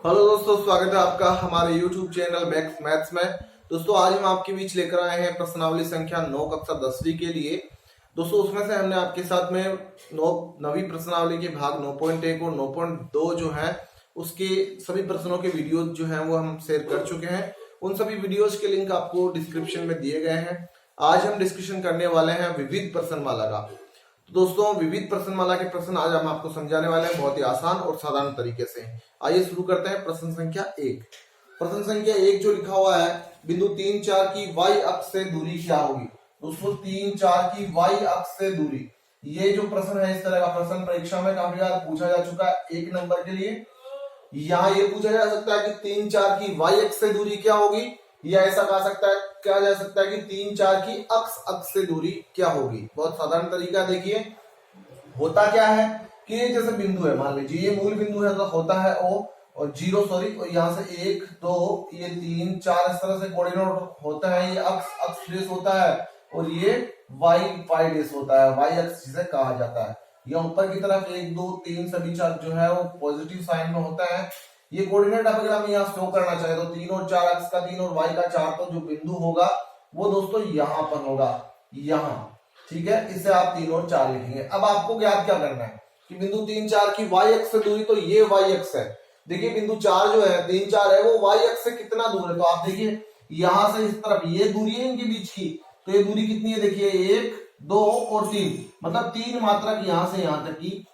Hello दोस्तों, स्वागत है आपका हमारे YouTube चैनल मैक्स मैथ्स में। दोस्तों आज हम आपके बीच लेकर आए हैं प्रश्नावली संख्या 9 कक्षा 10वीं के लिए। दोस्तों उसमें से हमने आपके साथ में नवी प्रश्नावली के भाग 9.1 और 9.2 जो है उसके सभी प्रश्नों के वीडियो जो है वो हम शेयर कर चुके हैं। उन सभी वीडियोज के लिंक आपको डिस्क्रिप्शन में दिए गए हैं। आज हम डिस्कशन करने वाले हैं विविध प्रश्नमाला का। तो दोस्तों विविध प्रश्नमाला के प्रश्न आज हम आपको समझाने वाले हैं बहुत ही आसान और साधारण तरीके से। आइए शुरू करते हैं। प्रश्न संख्या 1। प्रश्न संख्या 1 जो लिखा हुआ है, बिंदु 3, 4 की y अक्ष से दूरी क्या होगी। दोस्तों 3, 4 की y अक्ष से दूरी, ये जो प्रश्न है इस तरह का प्रश्न परीक्षा में काफी बार पूछा जा चुका है 1 नंबर के लिए। यहाँ ये पूछा जा सकता है कि 3, 4 की y अक्ष से दूरी क्या होगी, या ऐसा कहा जा सकता है कि 3, 4 की अक्ष से दूरी क्या होगी। बहुत साधारण तरीका देखिए, होता क्या है कि ये जैसे बिंदु है, मान लीजिए ये मूल बिंदु है तो होता है O और 0 और यहाँ से 1, 2, ये 3, 4 इस तरह से कोऑर्डिनेट होता है। ये अक्ष डेश होता है और ये y डेश होता है, y अक्ष जिसे कहा जाता है। ये ऊपर की तरफ 1, 2, 3 सभी चार जो है वो पॉजिटिव साइन में होता है। ये कोऑर्डिनेट अगर हम यहाँ शो करना चाहे तो 3 और 4 अक्ष का 3 और y का 4, तो जो बिंदु होगा वो दोस्तों यहाँ पर होगा, यहाँ, ठीक है। इसे आप 3 और 4 लिखेंगे। अब आपको ज्ञात क्या करना है कि बिंदु 3, 4 की y अक्ष से दूरी, तो ये y अक्ष है। देखिए बिंदु 4 जो है, 3, 4 है, वो y अक्ष से कितना दूर है, तो आप देखिए यहां से इस तरफ ये दूरी है इनके बीच की, तो ये दूरी कितनी है, देखिए 1, 2 और 3, मतलब 3 मात्रक यहां से यहां तक की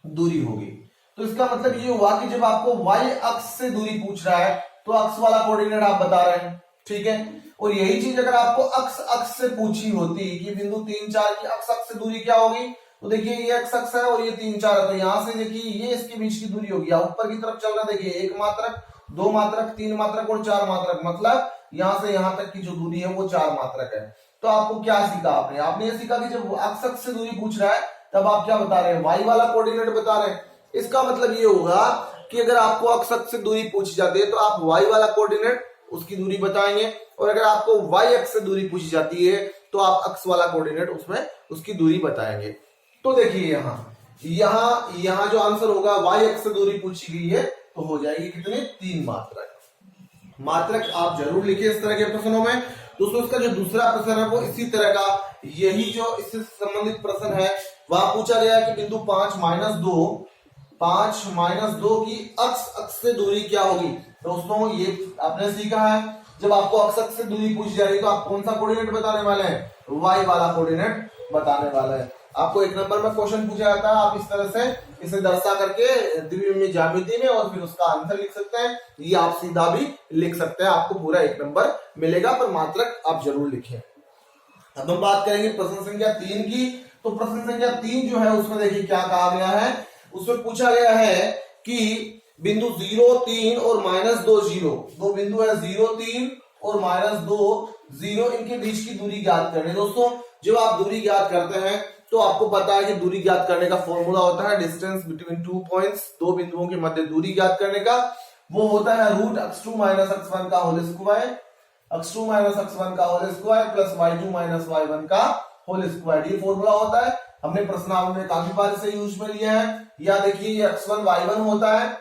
दूरी होगी। तो इसका मतलब ये हुआ कि जब आपको y अक्ष से दूरी पूछ रहा है तो अक्ष वाला कोऑर्डिनेट आप बता रहे हैं, ठीक है। और यही चीज अगर आपको अक्ष से पूछी होती कि बिंदु 3, 4 की अक्ष से दूरी क्या होगी, तो देखिए ये अक्ष है और ये 3, 4 है, तो यहां से देखिए ये इसके बीच की दूरी होगी। ऊपर की तरफ चल रहा देखिए 1 मात्रक, 2 मात्रक, 3 मात्रक और 4 मात्रक, मतलब यहां से यहां तक की जो दूरी है वो 4 मात्रक है। तो आपको क्या सीखा आपने ये सीखा कि जब अक्ष से दूरी पूछ रहा है तब आप क्या बता रहे हैं, y वाला कोऑर्डिनेट बता रहे हैं। इसका मतलब ये होगा कि अगर आपको अक्ष से दूरी पूछी जाती है तो आप y वाला कोऑर्डिनेट उसकी दूरी बताएंगे, और अगर आपको y अक्ष से दूरी पूछी जाती है तो आप अक्ष वाला कोऑर्डिनेट उसमें उसकी दूरी बताएंगे। तो देखिए यहाँ जो आंसर होगा, y अक्ष से दूरी पूछी गई है तो हो जाएगी कितने, 3 मात्रक आप जरूर लिखिए इस तरह के प्रश्नों में। दोस्तों इसका जो दूसरा प्रश्न है वो इसी तरह का, यही जो इससे संबंधित प्रश्न है वहां पूछा गया कि बिंदु 5 माइनस 2 की अक्ष से दूरी क्या होगी। दोस्तों ये आपने सीखा है, जब आपको अक्ष से दूरी पूछी जा रही है तो आप कौन सा कोऑर्डिनेट बताने वाले हैं, y वाला कोऑर्डिनेट बताने वाले हैं। आपको 1 नंबर में क्वेश्चन पूछा जाता है, आप इस तरह से इसे दर्शा करके द्विविमीय ज्यामिति में और फिर उसका आंसर लिख सकते हैं। ये आप सीधा भी लिख सकते हैं, आपको पूरा 1 नंबर मिलेगा, पर मात्रक आप जरूर लिखें। अब हम बात करेंगे प्रश्न संख्या 3 की। तो प्रश्न संख्या 3 जो है उसमें देखिए क्या कहा गया है, उसमें पूछा गया है कि बिंदु 0, 3 और -2, 0, दो बिंदु है 0, 3 और -2, 0, इनके बीच की दूरी ज्ञात करनी। दोस्तों जब आप दूरी ज्ञात करते हैं तो आपको पता है कि दूरी ज्ञात करने का फॉर्मूला होता है डिस्टेंस बिटवीन 2 पॉइंट्स, दो बिंदुओं के मध्य दूरी ज्ञात करने का। वो होता है √x2 - x1 का होल स्क्वायर, x2 - x1 का whole square plus y2 - y1 का होल स्क्वायर। ये फॉर्मूला होता है, हमने प्रश्नावली में काफी बार इसे यूज में लिया है। या देखिए ये x1 y1 होता है,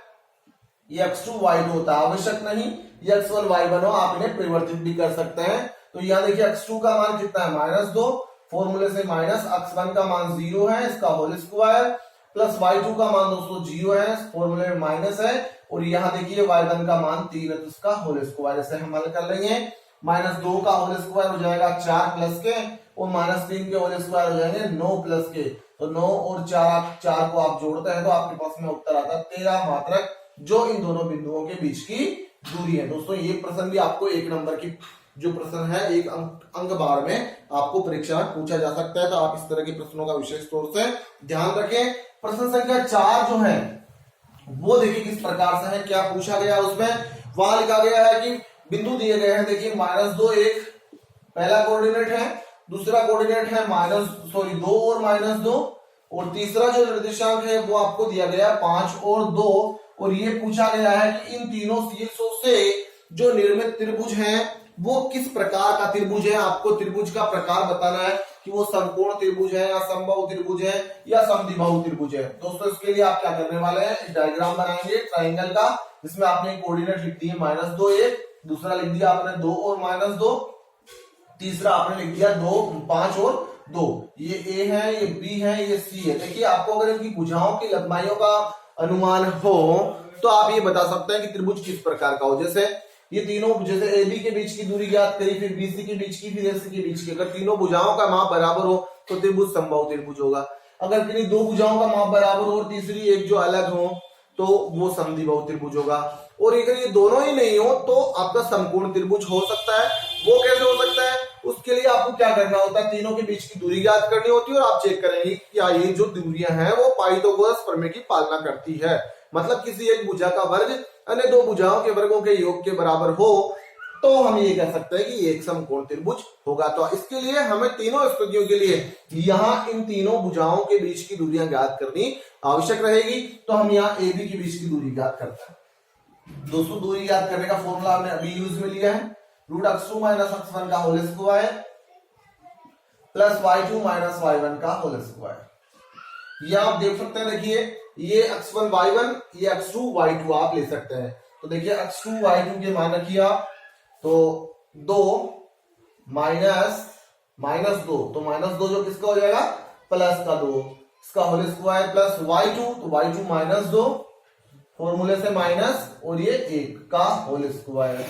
ये x2 y2 होता है। आवश्यक नहीं ये x1 y1 हो, आप इन्हें परिवर्तित भी कर सकते हैं। तो यहाँ देखिए x2 का मान कितना है, -2, फॉर्मूले से माइनस, x1 का मान 0 है, इसका होल स्क्वायर प्लस y2 का मान दोस्तों 0 है, फॉर्मूले में माइनस है, और यहाँ देखिए y1 का मान 3 है तो इसका होल स्क्वायर। इसे हम हल कर लेंगे, -2 का होल स्क्वायर हो जाएगा 4 प्लस के, और -3 के होल स्क्वायर हो जाएंगे 9 प्लस के। तो 9 और 4 को आप जोड़ते हैं तो आपके पास में उत्तर आता है 13 मात्रक, जो इन दोनों बिंदुओं के बीच की दूरी है। दोस्तों ये प्रश्न भी आपको 1 नंबर की जो प्रश्न है 1 अंक बार में आपको परीक्षा में पूछा जा सकता है। तो आप इस तरह के प्रश्नों का विशेष तौर से ध्यान रखें। प्रश्न संख्या 4 जो है वो देखिए किस प्रकार से है, क्या पूछा गया उसमें। वहां लिखा गया है कि बिंदु दिए गए हैं, देखिए -2 एक पहला कोऑर्डिनेट है, दूसरा कोऑर्डिनेट है 2 और -2, और तीसरा जो निर्देशांक है वो आपको दिया गया 5 और 2। और ये पूछा गया है कि इन तीनों शीर्षों से जो निर्मित त्रिभुज हैं वो किस प्रकार का त्रिभुज है। आपको त्रिभुज का प्रकार बताना है कि वो समकोण त्रिभुज है या समबाहु त्रिभुज है या समद्विबाहु त्रिभुज है। दोस्तों इसके लिए आप क्या करने वाले हैं, डायग्राम बनाएंगे ट्राइंगल का, जिसमें आपने कोऑर्डिनेट लिख दिए -2 1, दूसरा लिख दिया आपने 2 और -2, तीसरा आपने लिख दिया 2 5 और 2। ये ए है, ये बी है, ये सी है। देखिए आपको अगर इनकी भुजाओं की लंबाइयों का अनुमान हो तो आप ये बता सकते हैं कि त्रिभुज किस प्रकार का हो। जैसे ये तीनों, जैसे ए बी के बीच की दूरी ज्ञात करी, फिर बी सी के बीच की, फिर ए सी के बीच की, अगर तीनों भुजाओं का माप बराबर हो तो त्रिभुज समबाहु त्रिभुज होगा। अगर किन्हीं दो भुजाओं का माप बराबर हो और तीसरी एक जो अलग हो तो वो समद्विबाहु त्रिभुज होगा। और अगर ये दोनों ही नहीं हो तो आपका समकोण त्रिभुज हो सकता है। वो कैसे हो सकता है, उसके लिए आपको क्या करना होता है, तीनों के बीच की दूरी ज्ञात करनी होती है और आप चेक करेंगे कि क्या ये जो दूरियां हैं वो पाइथागोरस प्रमेय की पालना करती है। मतलब किसी एक भुजा का वर्ग अन्य दो भुजाओं के वर्गों के योग के बराबर हो तो हम ये कह सकते हैं कि एक समकोण त्रिभुज होगा। तो इसके लिए हमें तीनों स्थितियों के लिए यहाँ इन तीनों भुजाओं के बीच की दूरियां ज्ञात करनी आवश्यक रहेगी। तो हम यहाँ ए बी के बीच की दूरी ज्ञात करते हैं। दोस्तों दूरी ज्ञात करने का फॉर्मूला हमने अभी यूज में लिया है, √x2 - x1 का whole square plus y2 - y1 का होल स्क्वायर। ये आप देख सकते हैं, देखिए ये x1 y1, ये x2 y2 आप ले सकते हैं। तो देखिए x2 y2 के मान रखिए आप, तो 2 माइनस 2, तो -2 जो किसका हो जाएगा, प्लस का 2, इसका होल स्क्वायर प्लस y2, तो y2 -2 फॉर्मूले से माइनस, और ये 1 का होल स्क्वायर।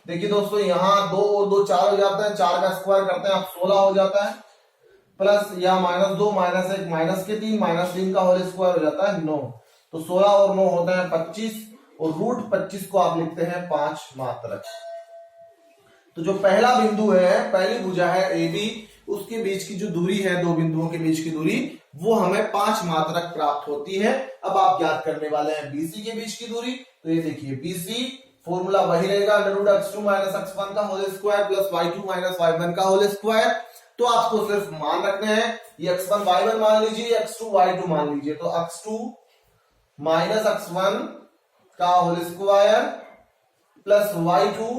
देखिए दोस्तों यहाँ 2 और 2 4 हो जाता है, 4 का स्क्वायर करते हैं आप 16 हो जाता है, प्लस यहाँ -2 -1 -3 का होल स्क्वायर हो जाता है 9। तो 16 और 9 होते हैं 25, और √25 को आप लिखते हैं 5 मात्रक। तो जो पहला बिंदु है, पहली भुजा है ए बी, उसके बीच की जो दूरी है, दो बिंदुओं के बीच की दूरी, वो हमें 5 मात्रक प्राप्त होती है। अब आप ज्ञात करने वाले हैं बीसी के बीच की दूरी। तो ये देखिए बीसी फॉर्मूला वही रहेगा, √x2 - x1 का whole square plus y2 - y1 का होल स्क्वायर। तो आपको सिर्फ मान रखने हैं, ये x1 y1 मान लीजिए, x2 y2 मान लीजिए। तो x2 - x1 का whole square plus y2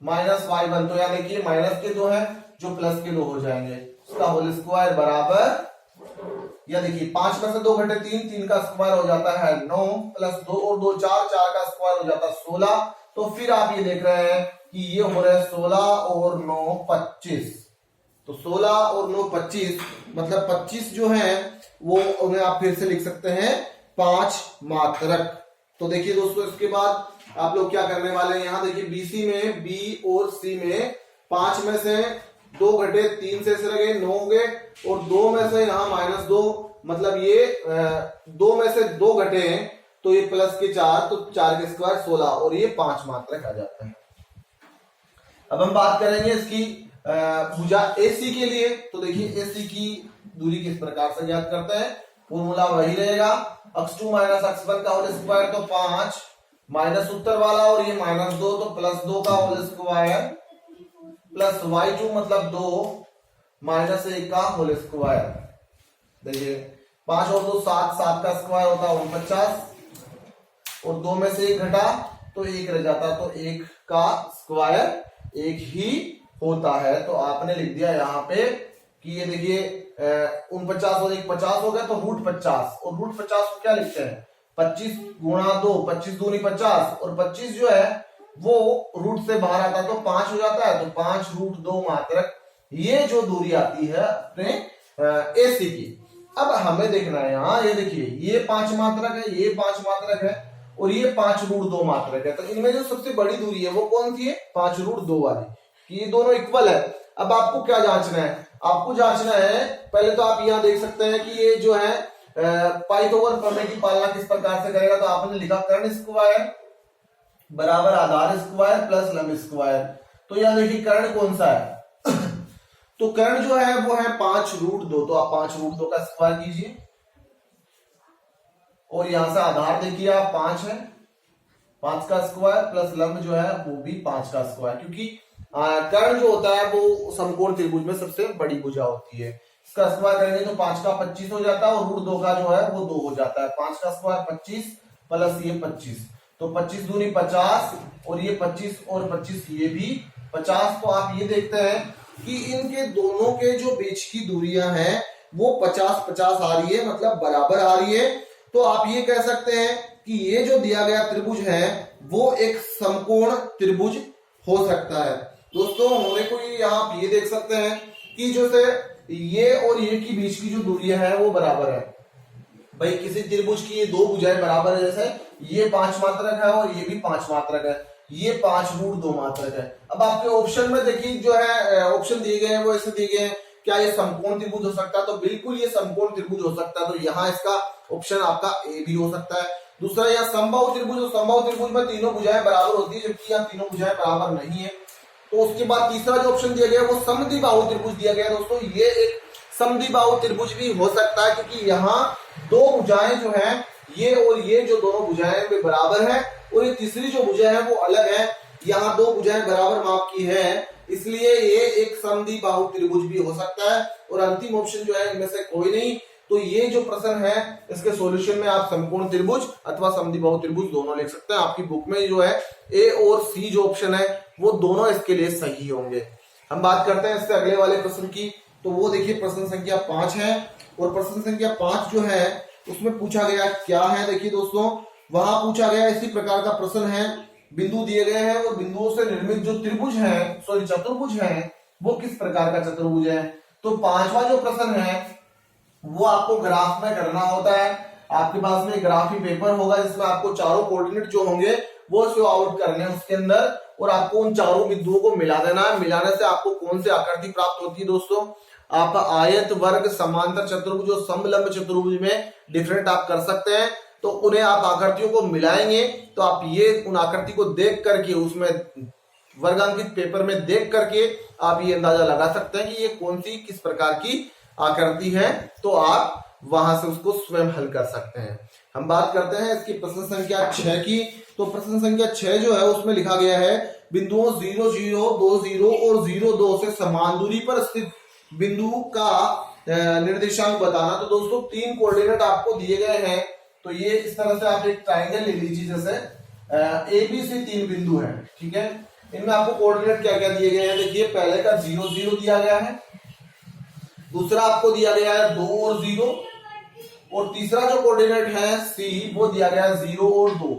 - y1, तो यहाँ देखिए माइनस के 2 है जो प्लस के 2 हो जाएंगे, उसका होल स्क्वायर बराबर, या देखिए 5 में से 2 घटे 3, 3 का स्क्वायर हो जाता है 9, प्लस 2 और 2 4, 4 का स्क्वायर हो जाता है 16। तो फिर आप ये देख रहे हैं कि ये हो रहा है 16 और 9 25। तो 16 और 9 25, मतलब 25 जो है वो उन्हें आप फिर से लिख सकते हैं 5 मात्रक। तो देखिए दोस्तों इसके बाद आप लोग क्या करने वाले हैं, यहाँ देखिए बीसी में, बी और सी में 5 में से 2 घटे 3 से रहे 9 हो गए, और 2 में से यहाँ -2, मतलब ये 2 में से 2 घटे हैं तो ये प्लस के 4, तो 4 के स्क्वायर 16, और ये 5 मात्रक आ जाता है। अब हम बात करेंगे इसकी भुजा AC के लिए। तो देखिए AC की दूरी किस प्रकार से ज्ञात करते हैं, फॉर्मूला वही रहेगा, x2 - x1 का होल स्क्वायर, तो 5 माइनस उत्तर वाला, और ये -2, तो +2 का होल स्क्वायर प्लस y2 मतलब 2 -1 का होल स्क्वायर। देखिए 5 और 2 7, 7 का स्क्वायर होता है 49, और 2 में से 1 घटा तो 1 रह जाता, तो 1 का स्क्वायर 1 ही होता है। तो आपने लिख दिया यहाँ पे कि ये देखिए 49 और 1 50 हो गया, तो √50, और √50 को क्या लिखते हैं, 25 गुणा 2, 25 दूनी 50, और 25 जो है वो रूट से बाहर आता है तो 5 हो जाता है, तो 5 √2 मात्रक ये जो दूरी आती है अपने AC की। अब हमें देखना है यहाँ, ये देखिए ये 5 मात्रक है, ये 5 मात्रक है, और ये 5 √2 मात्रक है। तो इनमें जो सबसे बड़ी दूरी है वो कौन सी है, 5 √2 वाली, कि ये दोनों इक्वल है। अब आपको क्या जांचना है, आपको जांचना है, पहले तो आप यहाँ देख सकते हैं कि ये जो है पाइथागोरस प्रमेय की पालना किस प्रकार से करेगा। तो आपने लिखा कर्ण स्क्वायर बराबर आधार स्क्वायर प्लस लंब स्क्वायर। तो यहाँ देखिए कर्ण कौन सा है तो कर्ण जो है वो है 5 √2, तो आप 5 √2 का स्क्वायर कीजिए, और यहां से आधार देखिए आप 5 है, 5 का स्क्वायर प्लस लंब जो है वो भी 5 का स्क्वायर, क्योंकि कर्ण जो होता है वो समकोण त्रिभुज में सबसे बड़ी भुजा होती है। इसका स्क्वायर करेंगे तो 5 का 25 हो जाता है, और √2 का जो है वो 2 हो जाता है। 5 का स्क्वायर 25 प्लस ये 25, तो 25 दूनी 50 और ये 25 और 25 ये भी 50। तो आप ये देखते हैं कि इनके दोनों के जो बीच की दूरियां हैं वो 50-50 आ रही है, मतलब बराबर आ रही है। तो आप ये कह सकते हैं कि ये जो दिया गया त्रिभुज है वो एक समकोण त्रिभुज हो सकता है। दोस्तों होने को यहाँ आप ये देख सकते हैं कि जो से ये और ये की बीच की जो दूरियां है वो बराबर है। भाई किसी त्रिभुज की ये दो भुजाएं बराबर है, जैसे ये 5 मात्रक है और ये भी 5 मात्रक है, ये 5√2 मात्रक है। अब आपके ऑप्शन में देखिए जो है ऑप्शन दिए गए हैं वो ऐसे दिए गए हैं, क्या ये समकोण त्रिभुज हो सकता है? तो बिल्कुल ये समकोण त्रिभुज हो सकता है। तो यहाँ इसका ऑप्शन आपका ए भी हो सकता है। दूसरा यहाँ समबाहु त्रिभुज, समबाहु त्रिभुज में तीनों भुजाएं बराबर होती है, जबकि यहाँ तीनों भुजाएं बराबर नहीं है। तो उसके बाद तीसरा जो ऑप्शन दिया गया वो समद्विबाहु त्रिभुज दिया गया। दोस्तों ये एक समद्विबाहु त्रिभुज भी हो सकता है, क्योंकि यहाँ दो भुजाएं जो है ये और ये जो दोनों भुजाएं वे बराबर है, और ये तीसरी जो भुजा है वो अलग है। यहाँ दो भुजाएं बराबर माप की है, इसलिए ये एक समद्विबाहु त्रिभुज भी हो सकता है। और अंतिम ऑप्शन जो है इनमें से कोई नहीं। तो ये जो प्रश्न है इसके सॉल्यूशन में आप समकोण त्रिभुज अथवा समद्विबाहु त्रिभुज दोनों लिख सकते हैं। आपकी बुक में जो है ए और सी जो ऑप्शन है वो दोनों इसके लिए सही होंगे। हम बात करते हैं इससे अगले वाले प्रश्न की। तो वो देखिए प्रश्न संख्या 5 है, और प्रश्न संख्या 5 जो है उसमें पूछा गया क्या है, देखिए दोस्तों वहां पूछा गया इसी प्रकार का प्रश्न है। बिंदु दिए गए हैं और बिंदुओं से निर्मित जो त्रिभुज है, सॉरी चतुर्भुज है, वो किस प्रकार का चतुर्भुज है। तो 5वां जो प्रश्न है वो आपको ग्राफ में करना होता है। आपके पास में ग्राफ ही पेपर होगा जिसमें आपको चारों कोऑर्डिनेट जो होंगे वो शो आउट करने हैं उसके अंदर, और आपको उन चारों बिंदुओं को मिला देना है। मिलाने से आपको कौन सी आकृति प्राप्त होती है दोस्तों? आप आयत, वर्ग, समांतर चतुर्भुज और समलंब चतुर्भुज में डिफरेंट आप कर सकते हैं। तो उन्हें आप आकृतियों को मिलाएंगे तो आप ये उन आकृति को देख करके उसमें वर्गांकित पेपर में देख करके आप ये अंदाजा लगा सकते हैं कि ये कौन सी किस प्रकार की आकृति है। तो आप वहां से उसको स्वयं हल कर सकते हैं। हम बात करते हैं इसकी प्रश्न संख्या 6 की। तो प्रश्न संख्या 6 जो है उसमें लिखा गया है बिंदुओं 0, 0, 2, 0 और 0, 2 से समान दूरी पर स्थित बिंदु का निर्देशांक बताना। तो दोस्तों 3 कोऑर्डिनेट आपको दिए गए हैं। तो ये इस तरह से आप एक ट्राइंगल ले लीजिए, जैसे ए बी सी 3 बिंदु हैं, ठीक है। इनमें आपको कोऑर्डिनेट क्या क्या दिए गए हैं, देखिए पहले का 0, 0 दिया गया है, दूसरा आपको दिया गया है 2 और 0, और तीसरा जो कोऑर्डिनेट है सी वो दिया गया है 0 और 2।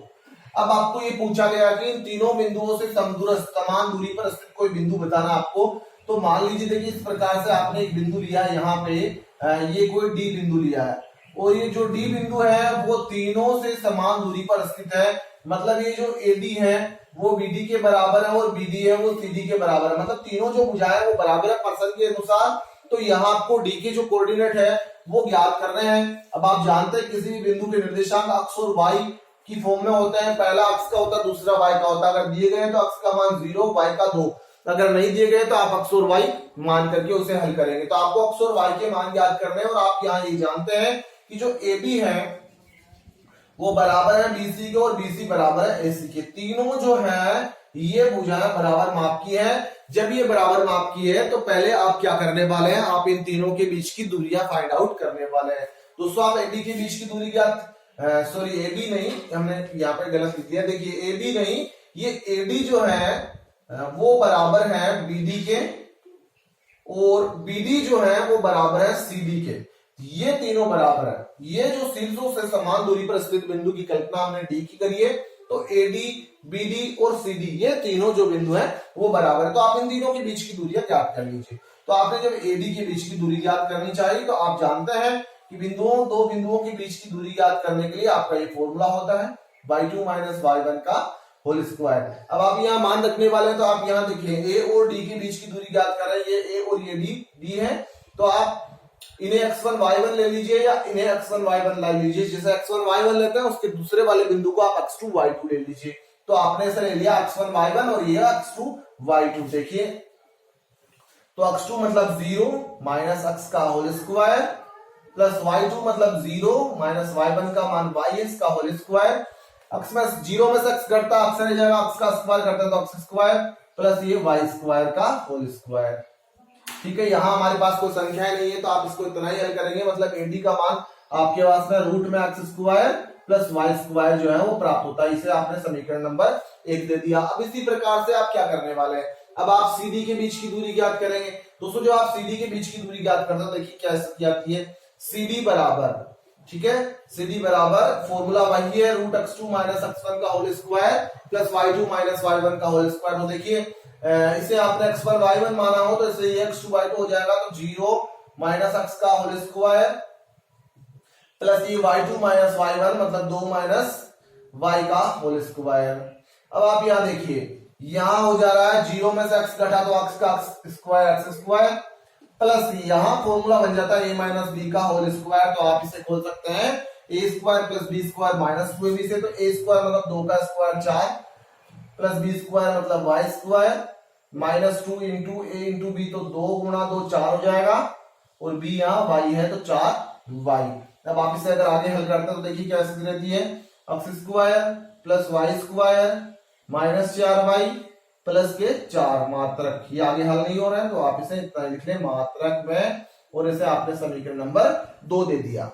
अब आपको ये पूछा गया कि इन तीनों बिंदुओं से समान दूरी पर स्थित कोई बिंदु बताना आपको। तो मान लीजिए देखिए इस प्रकार से आपने एक बिंदु लिया यहाँ पे, ये कोई डी बिंदु लिया है, और ये जो डी बिंदु है वो तीनों से समान दूरी पर स्थित है। मतलब ये जो एडी है वो बीडी के बराबर है और बीडी है वो सीडी के बराबर है, मतलब तीनों जो भुजाएं वो बराबर है पर्सन के अनुसार। तो यहाँ आपको डी के जो कोऑर्डिनेट है वो ज्ञात करने हैं। अब आप जानते हैं किसी भी बिंदु के निर्देशांक अक्ष और वाई की फॉर्म में होते हैं। पहला अक्ष का होता है, दूसरा वाई का होता है। अगर दिए गए तो अक्ष का मान 0, वाई का 2। अगर नहीं दिए गए तो आप अक्ष और वाई मान करके उसे हल करेंगे। तो आपको अक्ष और वाई के मान ज्ञात करने हैं, और आप यहाँ ये जानते हैं कि जो ए बी है वो बराबर है बीसी के और बीसी बराबर है एसी के। तीनों जो है ये भुजाएं बराबर माप की है। जब ये बराबर माप की है तो पहले आप क्या करने वाले हैं, आप इन तीनों के बीच की दूरियां फाइंड आउट करने वाले हैं। दोस्तों आप एबी के बीच की दूरी ज्ञात, सॉरी एबी नहीं, हमने यहाँ पे गलत लिख दिया। देखिए एबी नहीं, ये एडी जो है वो बराबर है बीडी के, और बीडी जो है वो बराबर है सीडी के। ये तीनों बराबर है। ये जो शीर्षों से समान दूरी पर स्थित बिंदु की कल्पना हमने डी की करी है। तो एडी, बीडी और सीडी ये तीनों जो बिंदु हैं वो बराबर है। तो आप इन तीनों के बीच की दूरियां ज्ञात कर लीजिए। तो आपने जब एडी के बीच की दूरी ज्ञात करनी चाहिए तो आप जानते हैं कि दो बिंदुओं के बीच की दूरी ज्ञात करने के लिए आपका ये फॉर्मूला होता है y2 - y1 का होल स्क्वायर। अब आप यहाँ मान रखने वाले हैं, तो आप यहाँ देखिए ए और डी के बीच की दूरी ज्ञात कर रहे हैं, ये ए और ये डी है। तो आप इन्हें x1 y1 ले लीजिए या इन्हें x1 y1 ले लीजिए। जैसे x1 y1 लेते हैं उसके दूसरे वाले बिंदु को आप x2 y2 ले लीजिए। तो आपने इसे ले लिया x1 y1 और ये x2 y2। देखिए तो x2 मतलब 0 माइनस x का होल स्क्वायर प्लस y2 मतलब 0 माइनस y1 का मान y का होल स्क्वायर। x में 0 में से x घटता अक्स रह जाएगा, x का स्क्वायर करता है तो x स्क्वायर प्लस ये y स्क्वायर का होल स्क्वायर। ठीक है, यहाँ हमारे पास कोई संख्या नहीं है तो आप इसको इतना ही हल करेंगे। मतलब एडी का मान आपके पास में रूट में x square plus y square जो है वो प्राप्त होता है। इसे आपने समीकरण नंबर 1 दे दिया। अब इसी प्रकार से आप क्या करने वाले हैं, अब आप CD के बीच की दूरी ज्ञात करेंगे। दोस्तों जो आप CD के बीच की दूरी ज्ञात करते हो, देखिए क्या आती है, CD बराबर, ठीक है, CD बराबर फॉर्मूला वही है रूट x2 माइनस x1 का whole square plus y2 minus y1 का होल स्क्वायर। तो देखिए इसे आपने x1 y1 माना हो तो इसे x2 y2 हो जाएगा, तो 0 माइनस x का होल स्क्वायर प्लस ये y2 माइनस y1 मतलब 2 माइनस y का होल स्क्वायर। अब आप यहां देखिए, यहां हो जा रहा है 0 में से x घटा तो x का स्क्वायर x स्क्वायर प्लस यहां फॉर्मूला बन जाता है a माइनस b का होल स्क्वायर। तो आप इसे खोल सकते हैं a square plus b square minus 2ab से, तो a स्क्वायर मतलब 2 का स्क्वायर 4 प्लस b स्क्वायर मतलब y square minus 2 into a into b, तो 2 गुणा 2 4 हो जाएगा और b यहाँ y है तो 4y। अब आप इसे अगर आगे हल करते हैं तो देखिए क्या स्थिति रहती है, x square plus y square minus 4y plus के 4 मात्रक। ये आगे हल नहीं हो रहा है तो आप इसे इतना लिख लें मात्रक में, और इसे आपने समीकरण नंबर 2 दे दिया।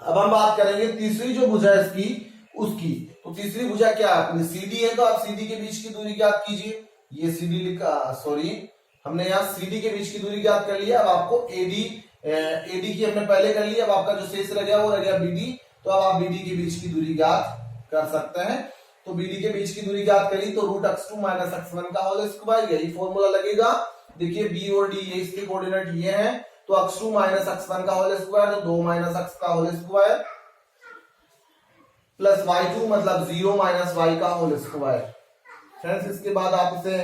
अब हम बात करेंगे तीसरी जो भुजा है इसकी उसकी। तो तीसरी भुजा क्या है, अपनी CD है तो आप CD के बीच की दूरी ज्ञात कीजिए। ये CD लिखा, सॉरी हमने यहाँ CD के बीच की दूरी ज्ञात कर लिया। अब आपको AD की हमने पहले कर लिया, अब आपका जो शेष रह गया वो रह गया BD। तो अब आप BD के बीच की दूरी ज्ञात कर सकते हैं। तो BD के बीच की दूरी ज्ञात करी तो रूट x2 माइनस x1 का होल स्क्वायर, यही फॉर्मूला लगेगा। देखिए B और D ये इसके कोऑर्डिनेट ये हैं, तो x2 माइनस x1 का होल स्क्वायर तो 2 माइनस x का होल स्क्वायर प्लस y2 मतलब 0 माइनस y का होल स्क्वायर। फ्रेंड्स इसके बाद आप इसे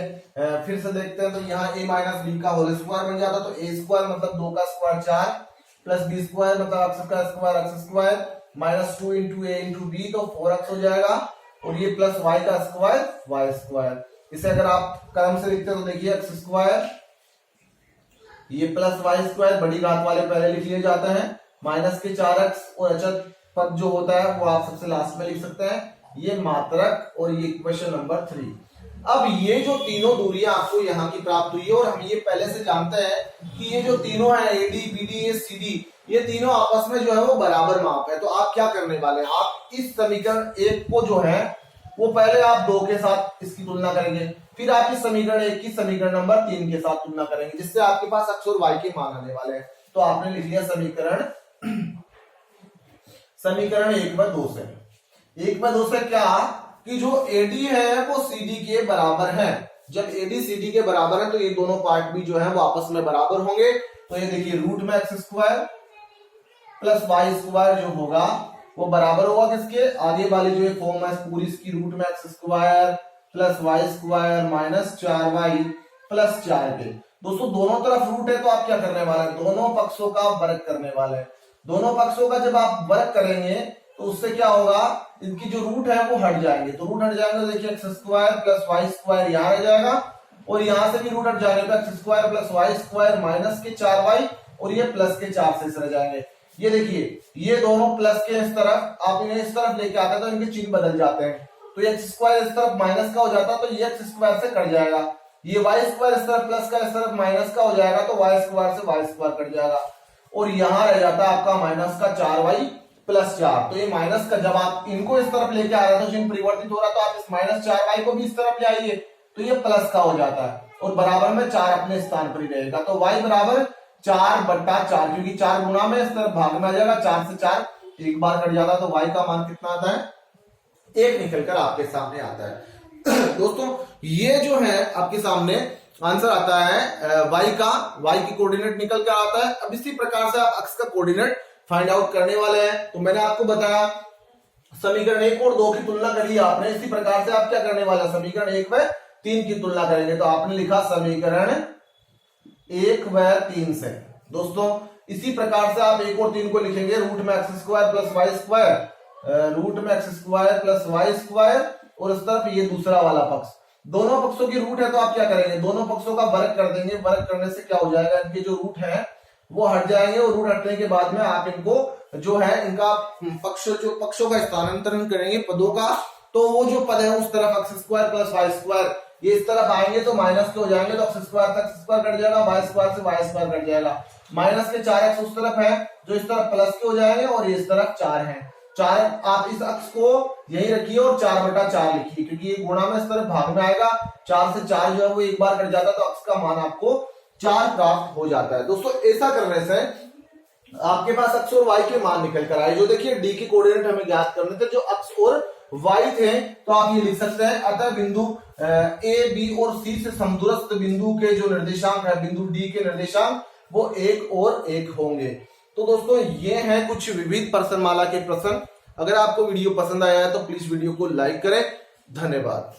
फिर से देखते हैं तो यहाँ a माइनस b का होल स्क्वायर बन जाता, तो a स्क्वायर मतलब 2 का स्क्वायर 4 प्लस b स्क्वायर मतलब x का square x square minus 2 into a into b, तो 4x हो जाएगा, और ये प्लस y का स्क्वायर y स्क्वायर। इसे अगर आप क्रम से लिखते हैं तो देखिए x स्क्वायर ये प्लस y स्क्वायर बड़ी घात वाले पहले लिख लिए जाते हैं, माइनस के 4x और अचर पद जो होता है वो आप सबसे लास्ट में लिख सकते हैं, ये मात्रक, और ये इक्वेशन नंबर 3। अब ये जो तीनों दूरियां आपको यहाँ की प्राप्त हुई है, और हम ये पहले से जानते हैं कि ये जो तीनों है AD BD CD, ये तीनों आपस में जो है वो बराबर माप है। तो आप क्या करने वाले हैं, आप इस समीकरण 1 को जो है वो पहले आप 2 के साथ इसकी तुलना करेंगे, फिर आप इस समीकरण 1 की समीकरण नंबर 3 के साथ तुलना करेंगे, जिससे आपके पास x और y के मान आने वाले हैं। तो आपने लिख लिया समीकरण 1 व 2 से। 1 व 2 से क्या कि जो AD है वो CD के बराबर है। जब AD CD के बराबर है तो ये दोनों पार्ट भी जो है वो आपस में बराबर होंगे। तो ये देखिए रूट में x square plus y square जो होगा वो बराबर होगा किसके, आगे वाली जो फॉर्म है पूरी इसकी रूट में x square plus y square minus 4y plus 4 के। दोस्तों दोनों तरफ रूट है तो आप क्या करने वाले हैं, दोनों पक्षों का वर्ग करने वाले हैं। दोनों पक्षों का जब आप वर्ग करेंगे तो उससे क्या होगा, इनकी जो रूट है वो हट जाएंगे। तो रूट हट जाएंगे तो देखिए x square plus y square यहाँ रह जाएगा, और यहाँ से भी रूट हट जाने पर x square plus y square minus के 4y, और ये प्लस के 4 से रह जाएंगे। ये देखिए ये दोनों प्लस के इस तरफ, आप इन्हें इस तरफ लेके आते हैं तो इनके चिन्ह बदल जाते हैं। तो ये x स्क्वायर इस तरफ माइनस का हो जाता है तो ये x स्क्वायर से कट जाएगा, ये y स्क्वायर इस तरफ प्लस का इस तरफ माइनस का हो जाएगा तो y स्क्वायर से y स्क्वायर कट जाएगा, और यहाँ रह जाता है आपका माइनस का 4y प्लस 4। तो ये माइनस का जब आप इनको इस तरफ लेके आ रहे हैं तो चिन्ह परिवर्तित हो रहा है, तो आप इस माइनस 4y को भी इस तरफ ले आइए तो ये प्लस का हो जाता है, और बराबर में 4 अपने स्थान पर ही रहेगा। तो y बराबर 4/4, क्योंकि 4 गुना में इस तरफ भाग में आ जाएगा, 4 से 4 एक बार कट जाता है, तो y का मान कितना आता है, 1 निकलकर आपके सामने आता है। दोस्तों ये जो है आपके सामने आंसर आता है y की कोऑर्डिनेट निकल कर आता है। अब इसी प्रकार से आप x का कोऑर्डिनेट फाइंड आउट करने वाले हैं। तो मैंने आपको बताया समीकरण 1 और 2 की तुलना करी आपने, इसी प्रकार से आप क्या करने वाले हैं, समीकरण 1 व 3 की तुलना करेंगे। तो आपने लिखा समीकरण 1 व 3 से। दोस्तों इसी प्रकार से आप 1 और 3 को लिखेंगे, रूट में x square plus y square, root में x square plus y square, और इस तरफ ये दूसरा वाला पक्ष, दोनों पक्षों की रूट है तो आप क्या करेंगे, दोनों पक्षों का वर्ग कर देंगे। वर्ग करने से क्या हो जाएगा, इनके जो रूट है वो हट जाएंगे, और रूट हटने के बाद में आप इनको जो है इनका पक्षों का स्थानांतरण करेंगे पदों का, तो वो जो पद है उस तरफ x square plus y square ये इस तरफ आएंगे तो माइनस के हो जाएंगे, तो x स्क्वायर से x स्क्वायर कट जाएगा, y स्क्वायर से y स्क्वायर कट जाएगा, माइनस के 4x उस तरफ है जो इस तरफ प्लस के हो जाएंगे, और ये इस तरफ 4 है। चार, आप इस अक्ष को यही रखिए और 4/4 लिखिए, क्योंकि ये गुणा में इस तरफ भाग में आएगा। 4 से 4 जो है वो एक बार कट जाता है, तो अक्ष का मान आपको 4 प्राप्त हो जाता है। दोस्तों ऐसा करने से आपके पास अक्ष और वाई के मान निकल कर आए। जो देखिए डी के कोऑर्डिनेट हमें ज्ञात करने थे, जो अक्ष और वाई थे, तो आप ये लिख सकते हैं, अतः बिंदु ए बी और सी से समदूरस्थ बिंदु के जो निर्देशांक है, बिंदु डी के निर्देशांक वो 1 और 1 होंगे। तो दोस्तों ये हैं कुछ विविध प्रश्नमाला के प्रश्न। अगर आपको वीडियो पसंद आया है तो प्लीज वीडियो को लाइक करें। धन्यवाद।